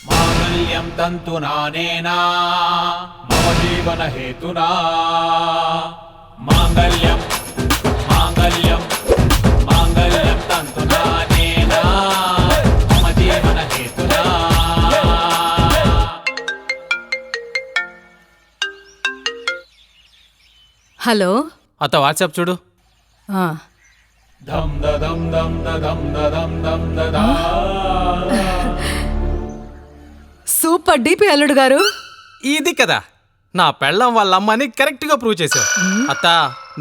మాంగళ్యం తంతునానేనా మమ జీవన హేతునా మాంగళ్యం మాంగళ్యం మాంగళ్యం తంతునానేనా మమ జీవన హేతునా. హలో అత్త వాట్సాప్ చూడు. దమ్ దమ్ దమ్ దమ్ దమ్ దమ్ దమ్. సూపర్ డీపీ అల్లుడు గారు. ఇది కదా నా పెళ్ళం వాళ్ళ అమ్మని కరెక్ట్ గా ప్రూవ్ చేశావు. అత్త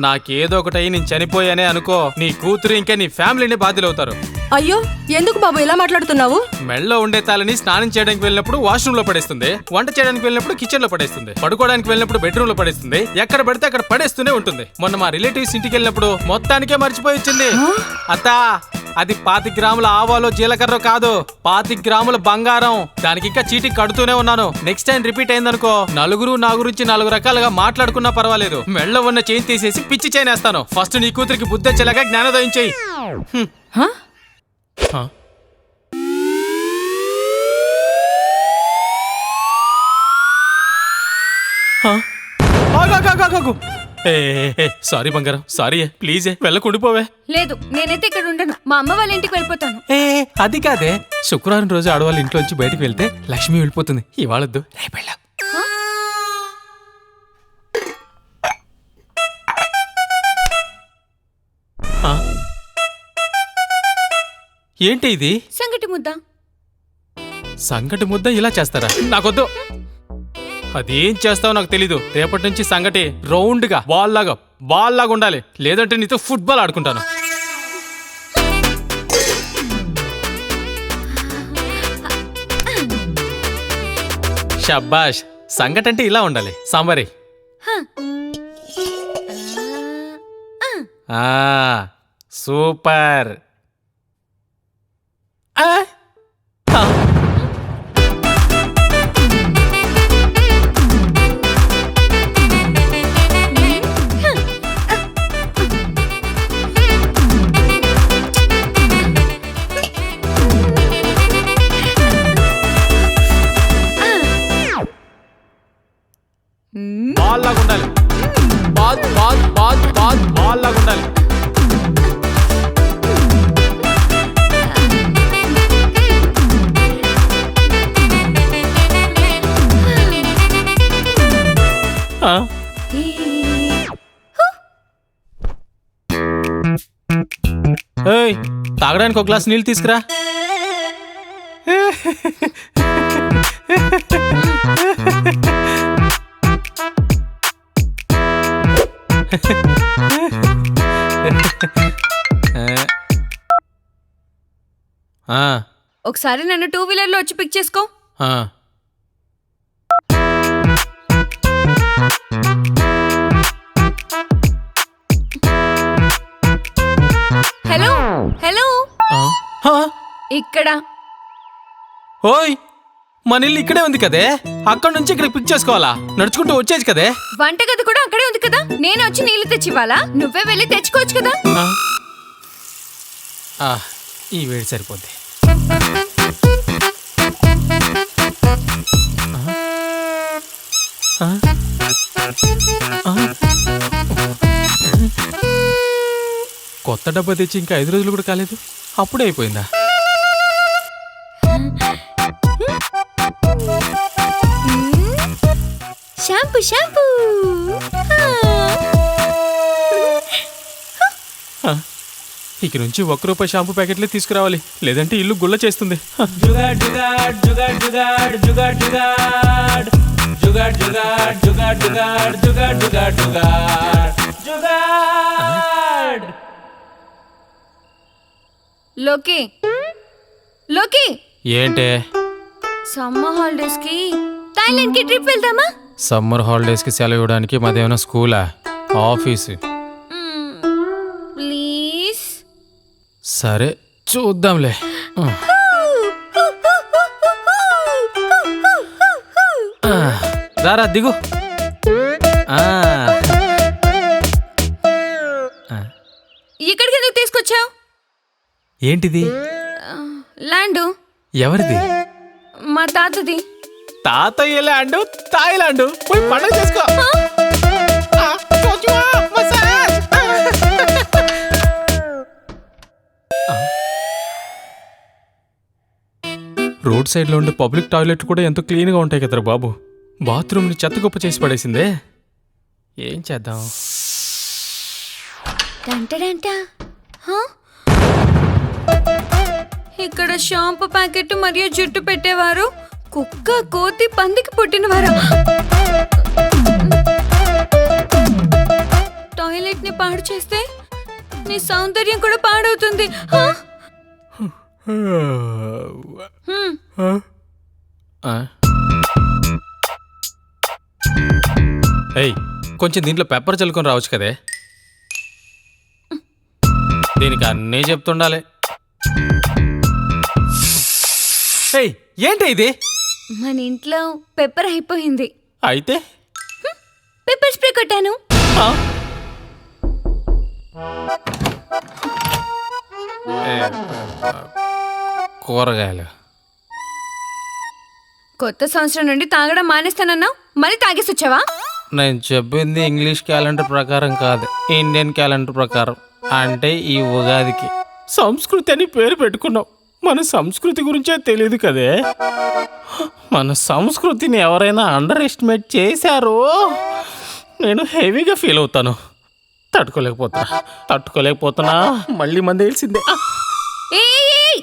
నాకేదో ఒకటి నేను చనిపోయానే అనుకో, నీ కూతురు ఇంకా నీ ఫ్యామిలీని బాధ్యులవుతారు. అయ్యో ఎందుకు బాబు ఇలా మాట్లాడుతున్నావు? మెళ్ళలో ఉండే తాళని స్నానం చేయడానికి వెళ్ళినప్పుడు వాష్రూమ్ లో పడేస్తుంది, వంట చేయడానికి వెళ్ళినప్పుడు కిచెన్ లో పడేస్తుంది, పడుకోవడానికి వెళ్ళినప్పుడు బెడ్రూమ్ లో పడేస్తుంది, ఎక్కడ పడితే అక్కడ పడేస్తూనే ఉంటుంది. మొన్న మా రిలేటివ్స్ ఇంటికి వెళ్ళినప్పుడు మొత్తానికే మర్చిపోయి వచ్చింది. అత్త అది 25 గ్రాముల ఆవాలో జీలకర్ర కాదు, 25 గ్రాముల బంగారం. దానికి ఇంకా చీటీ కడుతూనే ఉన్నాను. నెక్స్ట్ టైం రిపీట్ అయిందనుకో నలుగురు నా గురించి 4 రకాలుగా మాట్లాడుకున్నా పర్వాలేదు, మెళ్ళ ఉన్న చైన్ తీసేసి పిచ్చి చైన్ వేస్తాను. ఫస్ట్ నీ కూతురికి బుద్ధి వచ్చేలాగా జ్ఞానోదయం చెయ్యి. సారీ బంగారం, సారీ, ప్లీజ్ వెళ్ళకుండిపోవే. లేదు నేనైతే ఇక్కడ ఉండను, మా అమ్మ వాళ్ళ ఇంటికి వెళ్ళిపోతాను. అది కాదే, శుక్రవారం రోజు ఆడవాళ్ళ ఇంట్లోంచి బయటికి వెళ్తే లక్ష్మి వెళ్ళిపోతుంది. ఇవాళొద్దు, రేపు వెళ్ళాం. ఏంటి ఇది? సంగటి ముద్ద. సంగటి ముద్ద ఇలా చేస్తారా? నాకొద్దు. అదేం చేస్తావో నాకు తెలీదు. రేపటి నుంచి సంగటి రౌండ్ గా బాల్ లాగా ఉండాలి, లేదంటే నీతో ఫుట్బాల్ ఆడుకుంటాను. షబ్బాష్, సంగటి అంటే ఇలా ఉండాలి. సాంబారి సూపర్. బాల్ లాగా ఉండాలి, బాల్ లాగా ఉండాలి. తాగడానికి ఒక గ్లాస్ నీళ్ళు తీసుకురా. ఒకసారి నన్ను 2 వీలర్లో వచ్చి పిక్ చేసుకో. హలో హలో, ఇక్కడ. ఓయ్ మన ఇల్లు ఇక్కడే ఉంది కదే, అక్కడ నుంచి ఇక్కడ పిక్ చేసుకోవాలా? నడుచుకుంటూ వచ్చేది కదే. వంటగది కూడా అక్కడే ఉంది కదా, నేను వచ్చి నీళ్లు తెచ్చివ్వాలా? నువ్వే వెళ్ళి తెచ్చుకోవచ్చు కదా. ఈ వేడి సరిపోద్ది. కొత్త డబ్బా తెచ్చి ఇంకా 5 రోజులు కూడా కాలేదు, అప్పుడే అయిపోయిందా? Shampoo shampoo. ఇక నుంచి ₹1 షాంపూ ప్యాకెట్లే తీసుకురావాలి, లేదంటే ఇల్లు గుల్ల చేస్తుంది. లోకి లోకి, ఏంటే? సమ్మర్ హాలిడేస్ కి థాయిలాండ్ కి ట్రిప్ వెళ్దామా? సమ్మర్ హాలిడేస్ కి సెలవు ఇవ్వడానికి మాదేమైనా స్కూలా, ఆఫీసు? ప్లీజ్. సరే చూద్దాంలే. రారా దిగు. ఇక్కడికి ఎందుకు తీసుకొచ్చావు? ఏంటిది? ల్యాండు ఎవరిది? మా తాతది. తాతయ్య ల్యాండ్, తాయిలాండ్. పోయి పండుగ చేసుకో. ఆ, కొంచెం మసాజ్. రోడ్ సైడ్ లో ఉండే పబ్లిక్ టాయిలెట్ కూడా ఎంతో క్లీన్ గా ఉంటాయి కదరా బాబు. బాత్రూమ్ ని చెత్త కుప్ప చేసి పడేసిందే. ఏం చేద్దాం? టంటడంట. హా? ఇక్కడ షాంపూ ప్యాకెట్ మరియు జుట్టు పెట్టేవారు, కుక్క, కోతి, పందికి పుట్టినవారు. టాయిలెట్ ని పాడు చేస్తే నీ సౌందర్యం కూడా పాడవుతుంది. హా? ఏయ్, కొంచెం దీంట్లో పెప్పర్ చల్లుకొని రావచ్చు కదే. దీనికి అన్నీ చెప్తుండాలి. ఏయ్, ఏంటి ఇది? మన ఇంట్లో పెప్పర్ అయిపోయింది. అయితే పెప్పర్ స్ప్రే కొట్టాను. ఆ? ఏ, కూరగాయలు. కొత్త సంవత్సరం నుండి తాగడం మానేస్తానన్నావు, మళ్ళీ తాగేసి వచ్చావా? నేను చెప్పింది ఇంగ్లీష్ క్యాలెండర్ ప్రకారం కాదు, ఇండియన్ క్యాలెండర్ ప్రకారం. అంటే ఈ ఉగాదికి సంస్కృతి అని పేరు పెట్టుకున్నాం. మన సంస్కృతి గురించే తెలియదు కదే. మన సంస్కృతిని ఎవరైనా అండర్ ఎస్టిమేట్ చేశారో నేను హెవీగా ఫీల్ అవుతాను. తట్టుకోలేకపోతున్నా. మళ్ళీ మంది తెలిసిందే. ఏయ్!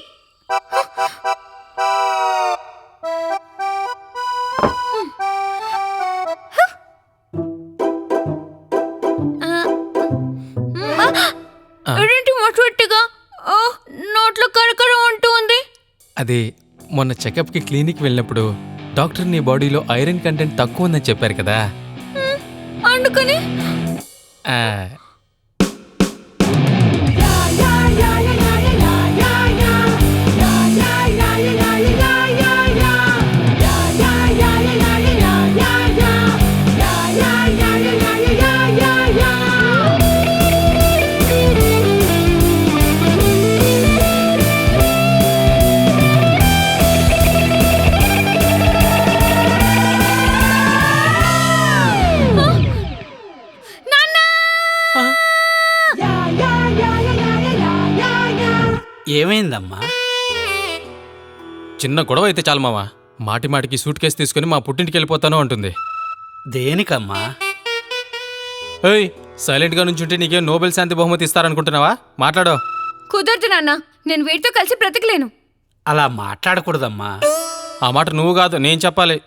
ఏంటి మొట్టగా నోట్లో కరకర ఉంటుంది? అదే మొన్న చెకప్కి క్లినిక్ వెళ్ళినప్పుడు డాక్టర్ నీ బాడీలో ఐరన్ కంటెంట్ తక్కువ ఉందని చెప్పారు కదా. అందుకని ఆ, ఏమైందమ్మా? చిన్న గొడవ అయితే చాలు మావా. మాటి మాటికి సూట్ కేసు తీసుకుని మా పుట్టింటికి వెళ్ళిపోతాను అంటుంది. దేనికమ్మా? ఏయ్, సైలెంట్గా నుంచుంటే నీకేం నోబెల్ శాంతి బహుమతి ఇస్తారనుకుంటున్నావా? మాట్లాడో. కుదరదు నాన్న, నేను వీటితో కలిసి బ్రతకలేను. అలా మాట్లాడకూడదమ్మా. ఆ మాట నువ్వు కాదు, నేను చెప్పాలి.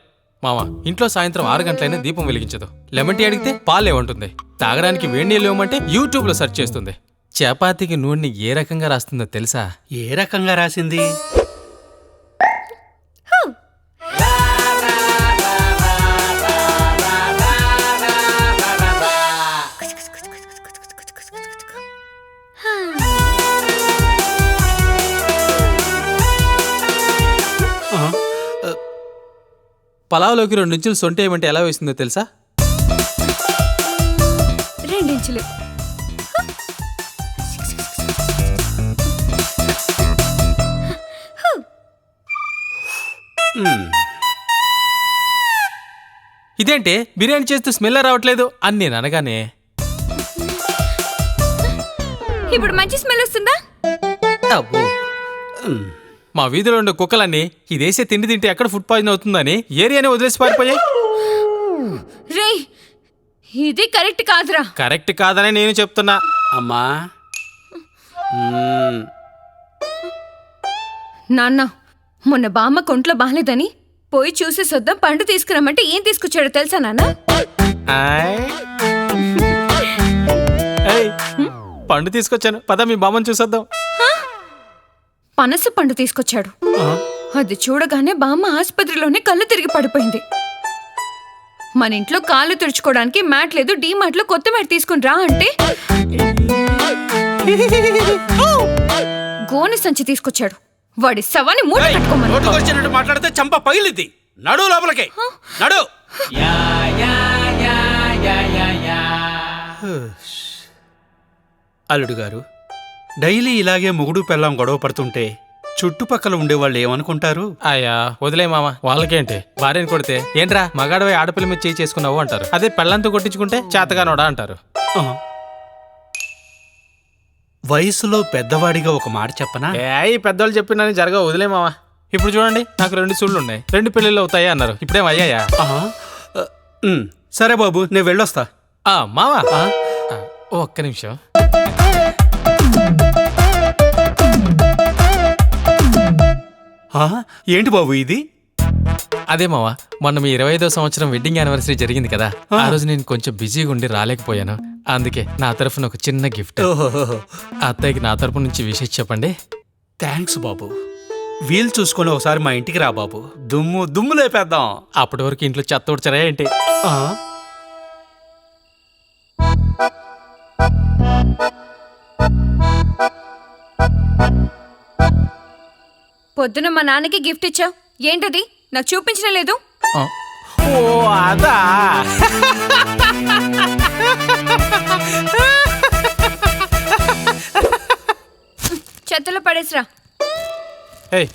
మామ, ఇంట్లో సాయంత్రం 6 గంటలైనా దీపం వెలిగించదు. లెమన్ టీ అడిగితే పాలేమంటుంది. తాగడానికి వేడి నీళ్ళు ఇవ్వమంటే యూట్యూబ్లో సెర్చ్ చేస్తుంది. చపాతీకి నూనెని ఏ రకంగా రాస్తుందో తెలుసా? ఏ రకంగా రాసింది? పలావ్లోకి 2 ఇంచులు సొంట ఏమంటే ఎలా వేసిందో తెలుసా? 2 ఇంచులు. ఇదేంటి బిర్యానీ చేస్తూ స్మెల్ రావట్లేదు అని నేను అనగానే, ఇప్పుడు మంచి స్మెల్ వస్తుందా? అబ్బో. మా వీధిలో ఉండే కుక్కలన్నీ ఇదేసే తిండి తింటే ఎక్కడ ఫుడ్ పాయిజన్ అవుతుందని ఏరియాని వదిలేసి పారిపోయాయి. రే, ఇది కరెక్ట్ కాదురా. కరెక్ట్ కాదని నేను చెప్తున్నా. అమ్మా. నాన్న, మొన్న బామ్మ కొంట్లో బాలేదని పోయి చూసేసొద్దాం పండు తీసుకురమ్మంటే ఏం తీసుకొచ్చాడో తెలుసా నాన్న? ఏయ్, పండు తీసుకొచ్చాను, పద మీ బామ్మని చూసొద్దాం. పనస పండు తీసుకొచ్చాడు. అది చూడగానే బామ్మ ఆసుపత్రిలోనే కళ్ళు తిరిగి పడిపోయింది. మన ఇంట్లో కాళ్ళు తుడుచుకోవడానికి మ్యాట్ లేదు, డీమార్ట్ లో కొత్త మ్యాట్ తీసుకుని రా అంటే గోనె సంచి తీసుకొచ్చాడు. వాడి శవాన్ని మూట కట్టుకోమని. నోటుకొచ్చినట్టు మాట్లాడితే చంప పగిలిద్ది. నడు లోపలికి నడు. అల్లుడు గారు, డైలీ ఇలాగే మొగుడు పెళ్ళాం గొడవ పడుతుంటే చుట్టుపక్కల ఉండేవాళ్ళు ఏమనుకుంటారు? అయ్యా వదిలే మామ, వాళ్ళకేంటి? భార్యని కొడితే ఏంట్రా మగాడవై ఆడపిల్ల మీద చేయి చేసుకున్నావు అంటారు. అదే పెళ్ళంతో కొట్టించుకుంటే చేతగానోడా అంటారు. ఆ. వయసులో పెద్దవాడిగా ఒక మాట చెప్పనా? ఈ పెద్దవాళ్ళు చెప్పినని జరగవు, వదిలే మామ. ఇప్పుడు చూడండి, నాకు 2 సూళ్ళు ఉన్నాయి, 2 పెళ్ళిళ్ళు అవుతాయి అన్నారు. ఇప్పుడేం అయ్యాయా? సరే బాబు, నేను వెళ్ళొస్తా. మావా ఒక్క నిమిషం. ఏంటి బాబు ఇది? అదే మావా, మొన్న మీ 25వ సంవత్సరం వెడ్డింగ్ యానివర్సరీ జరిగింది కదా, ఆ రోజు నేను కొంచెం బిజీగా ఉండి రాలేకపోయాను. అందుకే నా తరఫున ఒక చిన్న గిఫ్ట్. అత్తయ్యకి నా తరపు నుంచి విషయం చెప్పండి. థ్యాంక్స్ బాబు. వీలు చూసుకొని ఒకసారి మా ఇంటికి రా బాబు, దుమ్ము లేపేద్దాం. అప్పటి వరకు ఇంట్లో చెత్త ఊడ్చరా ఏంటి? పొద్దున మా నాన్నకి గిఫ్ట్ ఇచ్చావు, ఏంటది? నాకు చూపించడం లేదు. ఓ అదా, చెత్తలో పడేసిరా.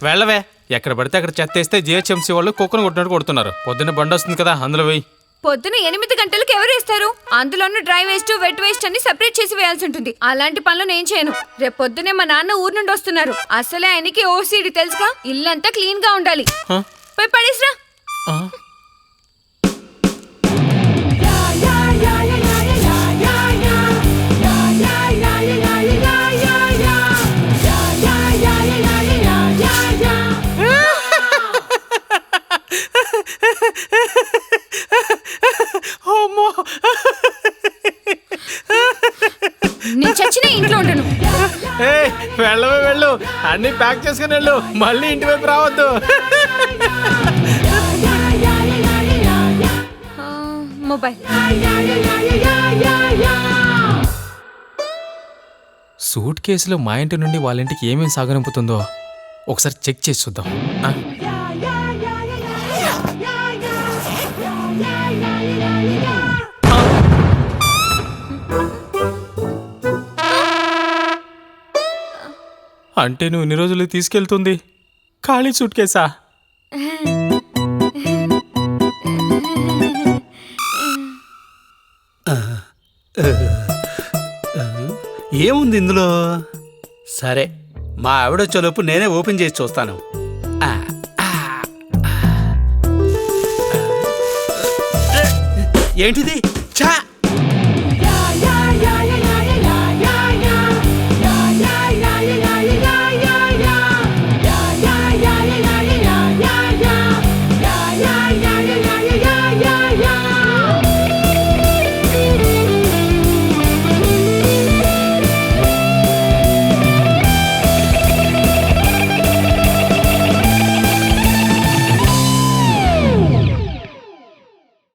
వెళ్ళవే. ఎక్కడ పడితే అక్కడ చెత్త వేస్తే జిహెచ్ఎంసీ వాళ్ళు కుక్కను కొట్టినట్టు కొడుతున్నారు. పొద్దున్న బండి వస్తుంది కదా, అందులో వెయ్యి. పొద్దున 8 గంటలకు ఎవరు వేస్తారు? అందులోనూ డ్రై వేస్ట్, వెట్ వేస్ట్ అని సెపరేట్ చేసి వేయాల్సి ఉంటుంది. అలాంటి పనులు నేను చేయను. రేపు పొద్దునే మా నాన్న ఊరు నుండి వస్తున్నారు. అసలే ఆయనకి ఓసిడి తెలుసుగా. ఇల్లంతా క్లీన్ గా ఉండాలి. పోయి పడేసిరా. నేను చచ్చిన ఇంట్లో ఉండను. వెళ్ళవే వెళ్ళు, అన్ని ప్యాక్ చేసుకుని వెళ్ళు, మళ్ళీ ఇంటి వైపు రావద్దు. మొబైల్ సూట్ కేసులో మా ఇంటి నుండి వాళ్ళ ఇంటికి ఏమేమి సాగనంపుతుందో ఒకసారి చెక్ చేసి చూద్దాం. అంటే నువ్వు ఇన్ని రోజులు తీసుకెళ్తుంది ఖాళీ సూట్ కేసా? ఏముంది ఇందులో? సరే, మా ఆవిడొచ్చేలోపు నేనే ఓపెన్ చేసి చూస్తాను. ఏంటిది? చా